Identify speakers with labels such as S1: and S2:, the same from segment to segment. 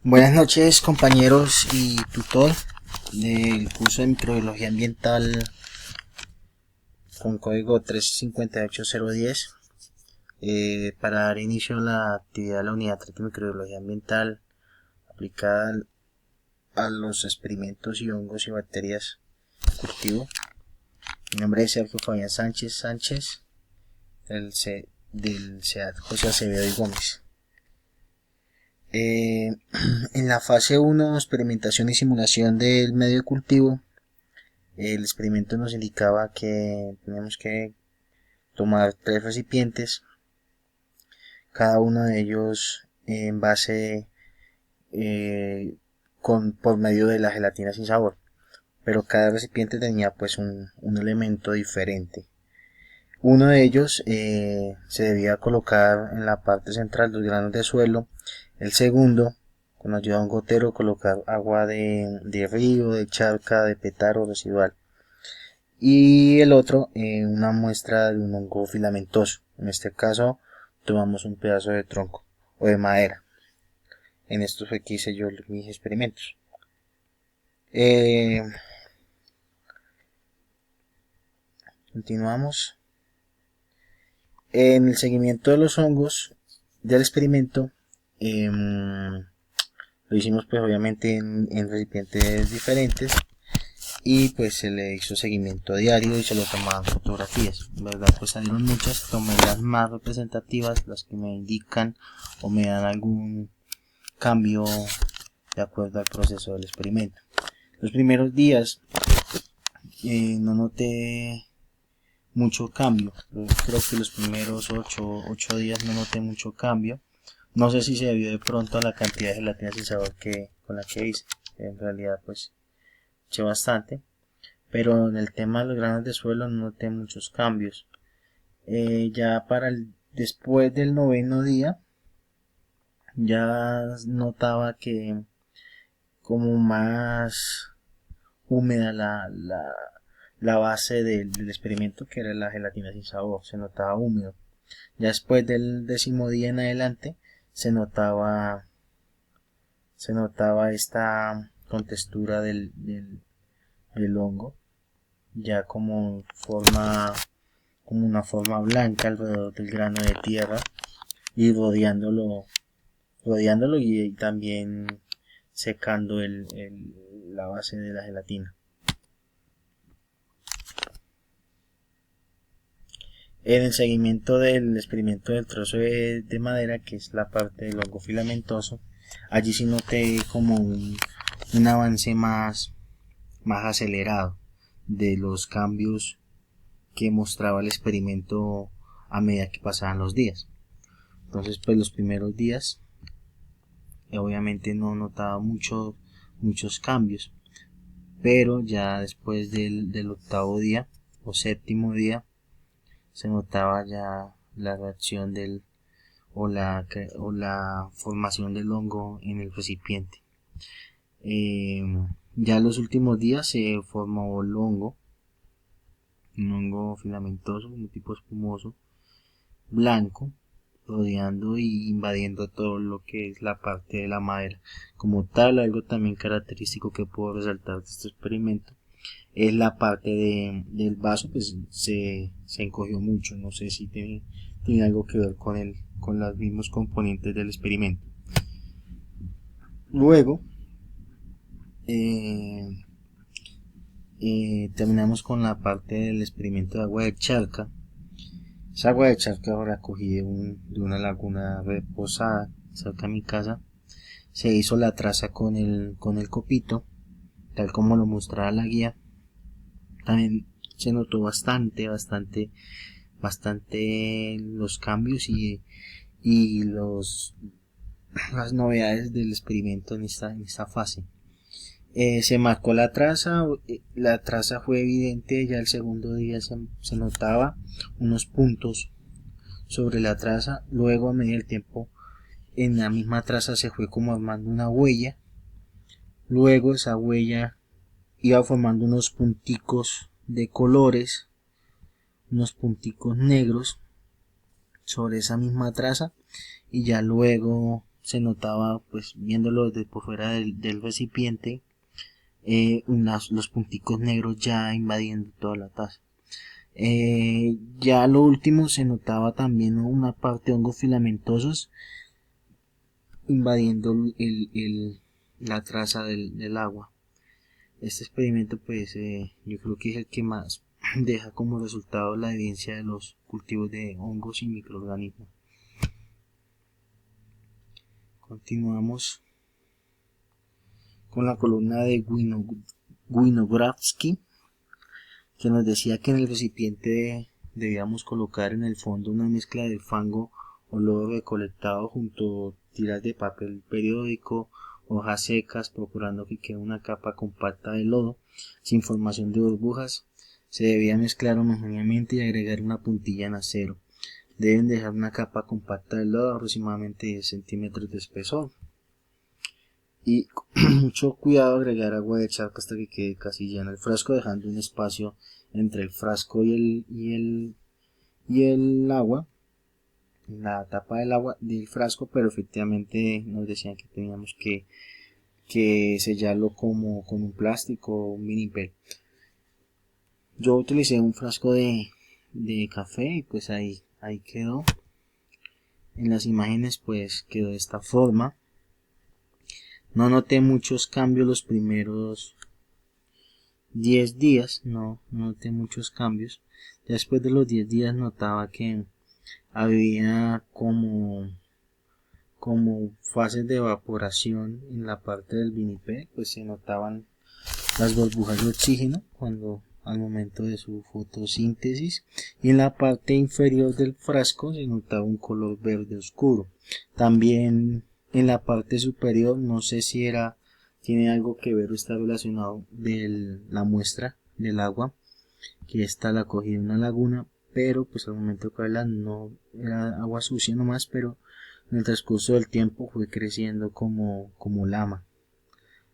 S1: Buenas noches, compañeros y tutor del curso de microbiología ambiental con código 358010. Para dar inicio a la actividad de la unidad 3 de microbiología ambiental aplicada a los experimentos y hongos y bacterias de cultivo. Mi nombre es Sergio Fabián Sánchez del CEAD José Acevedo y Gómez. En la fase 1, experimentación y simulación del medio de cultivo, el experimento nos indicaba que tenemos que tomar 3 recipientes, cada uno de ellos en base por medio de la gelatina sin sabor, pero cada recipiente tenía pues un elemento diferente. Uno de ellos se debía colocar en la parte central los granos de suelo. El segundo, con ayuda de un gotero, colocar agua de río, de charca, de pétaro residual. Y el otro, una muestra de un hongo filamentoso. En este caso, tomamos un pedazo de tronco o de madera. En esto fue que hice yo mis experimentos. Continuamos. En el seguimiento de los hongos del experimento, lo hicimos pues obviamente en recipientes diferentes y pues se le hizo seguimiento diario y se le tomaban fotografías. En verdad pues salieron muchas, tomé las más representativas, las que me indican o me dan algún cambio de acuerdo al proceso del experimento. Los primeros días no noté mucho cambio. Creo que los primeros 8 días no noté mucho cambio. No sé si se debió de pronto a la cantidad de gelatina sin sabor con la que hice. En realidad pues eché bastante. Pero en el tema de los granos de suelo no noté muchos cambios. Ya después del 9º día ya notaba que como más húmeda la base del experimento, que era la gelatina sin sabor, se notaba húmedo. Ya después del 10º día en adelante se notaba esta contextura del hongo, ya como una forma blanca alrededor del grano de tierra y rodeándolo y también secando la base de la gelatina. En el seguimiento del experimento del trozo de madera, que es la parte del hongo filamentoso, allí sí noté como un avance más acelerado de los cambios que mostraba el experimento a medida que pasaban los días. Entonces pues los primeros días obviamente no notaba muchos cambios, pero ya después del 8º día o 7º día se notaba ya la reacción o la formación del hongo en el recipiente. Ya en los últimos días se formó el hongo, un hongo filamentoso, un tipo espumoso, blanco, rodeando y invadiendo todo lo que es la parte de la madera. Como tal, algo también característico que puedo resaltar de este experimento es la parte del vaso, pues se encogió mucho. No sé si tiene algo que ver con los mismos componentes del experimento. Luego terminamos con la parte del experimento de agua de charca. Esa agua de charca la cogí de una laguna reposada cerca de mi casa. Se hizo la traza con el copito, tal como lo mostraba la guía. También se notó bastante los cambios y las novedades del experimento en esta fase. Se marcó la traza fue evidente. Ya el segundo día se notaba unos puntos sobre la traza. Luego, a medida del tiempo, en la misma traza se fue como armando una huella. Luego esa huella iba formando unos punticos de colores, unos punticos negros sobre esa misma traza, y ya luego se notaba, pues viéndolo desde por fuera del recipiente, los punticos negros ya invadiendo toda la taza. Ya lo último se notaba también una parte de hongos filamentosos invadiendo la traza del agua. Este experimento pues yo creo que es el que más deja como resultado la evidencia de los cultivos de hongos y microorganismos. Continuamos con la columna de Winogradski, que nos decía que en el recipiente debíamos colocar en el fondo una mezcla de fango o lodo recolectado junto a tiras de papel periódico, hojas secas, procurando que quede una capa compacta de lodo sin formación de burbujas. Se debía mezclar homogéneamente y agregar una puntilla en acero. Deben dejar una capa compacta de lodo aproximadamente 10 centímetros de espesor. Y con mucho cuidado agregar agua de charca hasta que quede casi lleno el frasco, dejando un espacio entre el frasco y el agua, la tapa del agua del frasco, pero efectivamente nos decían que teníamos que sellarlo como con un plástico o un vinipel. Yo utilicé un frasco de café y pues ahí quedó. En las imágenes pues quedó de esta forma. No noté muchos cambios los primeros 10 días, no noté muchos cambios. Después de los 10 días notaba que había como fases de evaporación en la parte del vinipel, pues se notaban las burbujas de oxígeno cuando al momento de su fotosíntesis, y en la parte inferior del frasco se notaba un color verde oscuro. También en la parte superior, no sé si tiene algo que ver o está relacionado de la muestra del agua, que esta la cogí de una laguna, pero pues al momento de cogerla no era agua sucia nomás, pero en el transcurso del tiempo fue creciendo como lama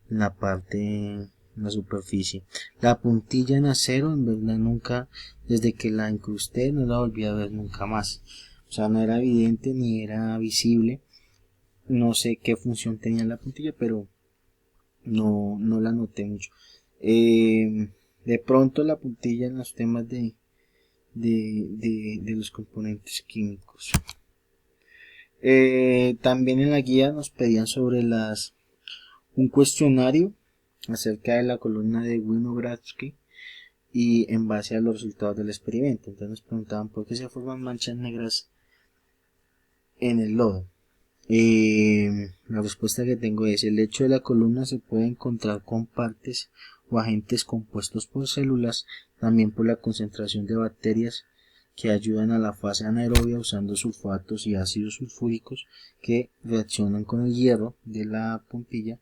S1: en la parte, en la superficie. La puntilla en acero, en verdad nunca, desde que la incrusté, no la volví a ver nunca más. O sea, no era evidente ni era visible. No sé qué función tenía la puntilla, pero no la noté mucho. De pronto la puntilla en los temas de los componentes químicos. También en la guía nos pedían sobre un cuestionario acerca de la columna de Winogradsky y en base a los resultados del experimento. Entonces nos preguntaban por qué se forman manchas negras en el lodo. La respuesta que tengo es: el lecho de la columna se puede encontrar con partes o agentes compuestos por células, también por la concentración de bacterias que ayudan a la fase anaerobia usando sulfatos y ácidos sulfúricos que reaccionan con el hierro de la puntilla,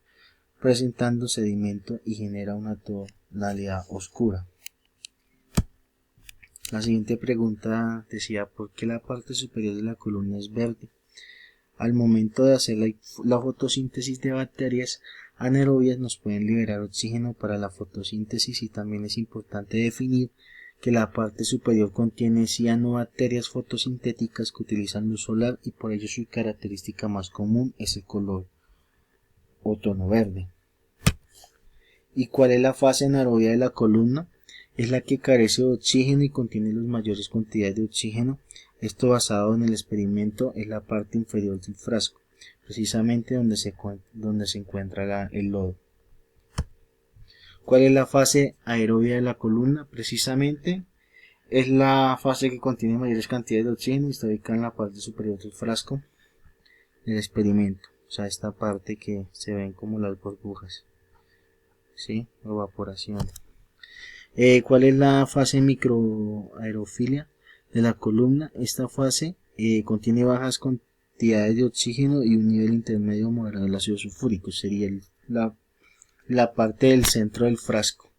S1: presentando sedimento y genera una tonalidad oscura. La siguiente pregunta decía: ¿por qué la parte superior de la columna es verde? Al momento de hacer la fotosíntesis de bacterias anaerobias nos pueden liberar oxígeno para la fotosíntesis, y también es importante definir que la parte superior contiene cianobacterias fotosintéticas que utilizan luz solar, y por ello su característica más común es el color o tono verde. ¿Y cuál es la fase anaerobia de la columna? Es la que carece de oxígeno y contiene las mayores cantidades de oxígeno. Esto, basado en el experimento, es la parte inferior del frasco, precisamente donde se encuentra el lodo. ¿Cuál es la fase aerobia de la columna? Precisamente es la fase que contiene mayores cantidades de oxígeno y está ubicada en la parte superior del frasco del experimento. O sea, esta parte que se ven como las burbujas, ¿sí? Evaporación. ¿Cuál es la fase microaerofilia de la columna? Esta fase contiene bajas cantidades de oxígeno y un nivel intermedio moderado de ácido sulfúrico. Sería la parte del centro del frasco,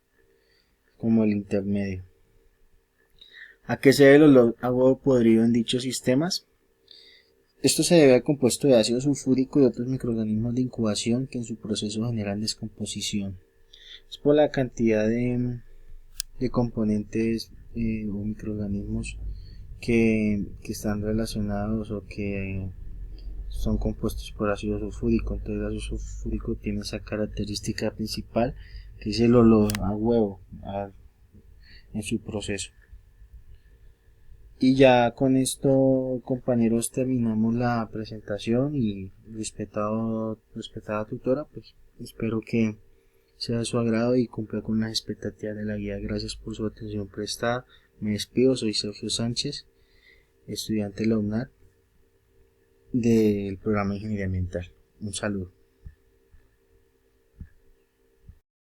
S1: como el intermedio. ¿A qué se debe el olor a huevo podrido en dichos sistemas? Esto se debe al compuesto de ácido sulfúrico y otros microorganismos de incubación que en su proceso generan descomposición. Es por la cantidad de componentes o microorganismos que están relacionados o que son compuestos por ácido sulfúrico. Entonces el ácido sulfúrico tiene esa característica principal que es el olor a huevo en su proceso. Y ya con esto, compañeros, terminamos la presentación y respetada tutora, pues espero que sea de su agrado y cumpla con las expectativas de la guía. Gracias por su atención prestada. Me despido, soy Sergio Sánchez, estudiante de la UNAD del programa de Ingeniería Ambiental. Un saludo.